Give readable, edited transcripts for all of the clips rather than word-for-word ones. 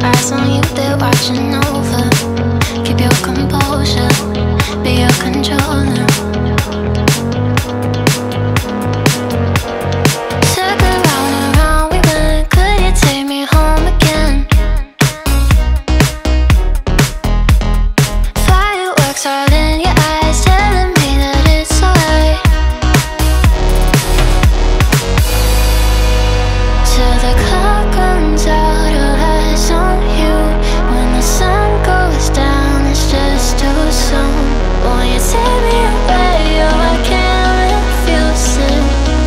eyes on you, they're watching over. Keep your composure, be your controller. Circle round and round we went, could you take me home again? Fireworks all in your eyes, telling me that it's alright. Till the clock runs out, all eyes on you. When the sun goes down, it's just too soon. Won't you take me away? Oh, I can't refuse it.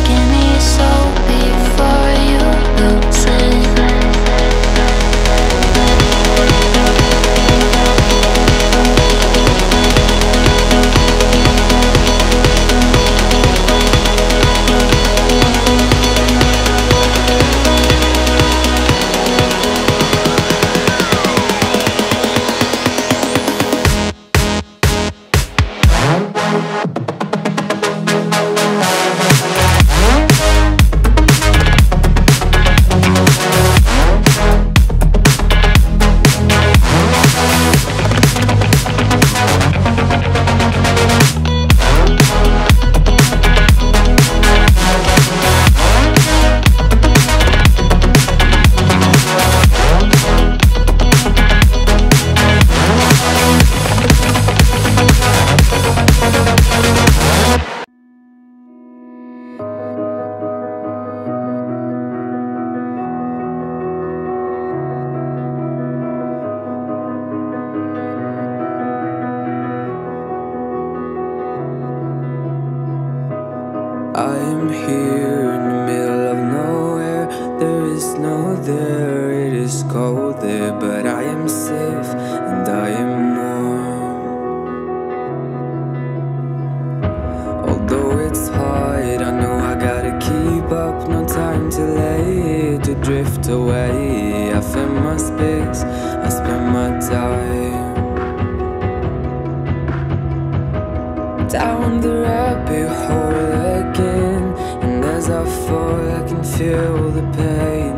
Give me your soul before you lose it. I am here in the middle of nowhere. There is no there, it is cold there, but I am safe and I am warm. Although it's hard, I know I gotta keep up. No time to lay, to drift away. I find my space, I spend my time down the rabbit hole again. And as I fall, I can feel the pain.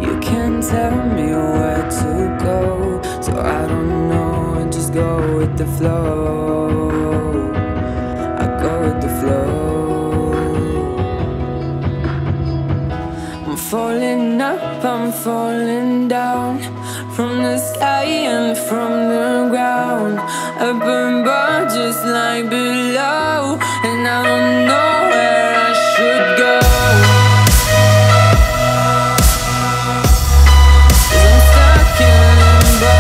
You can't tell me where to go, so I don't know, I just go with the flow. I go with the flow. I'm falling up, I'm falling down, from the sky and from the ground. Up above just like below, and I don't know where I should go. 'Cause I'm stuck in limbo.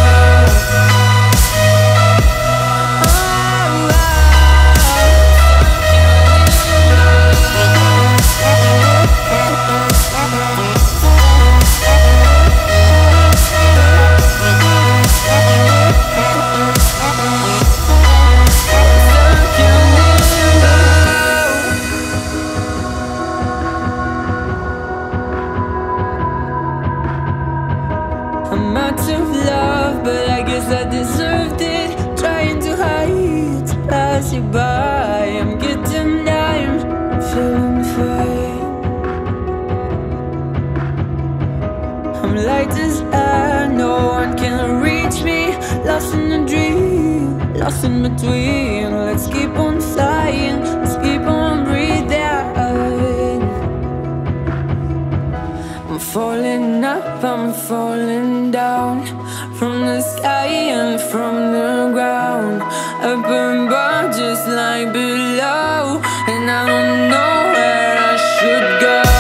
I'm out of love, but I guess I deserved it. Trying to hide, to pass you by. I'm getting down, feeling fine. I'm light as air, no one can reach me. Lost in a dream, lost in between. Let's keep on flying, let's keep on breathing. I'm falling up, I'm falling down, from the sky and from the ground. Up above just like below, and I don't know where I should go.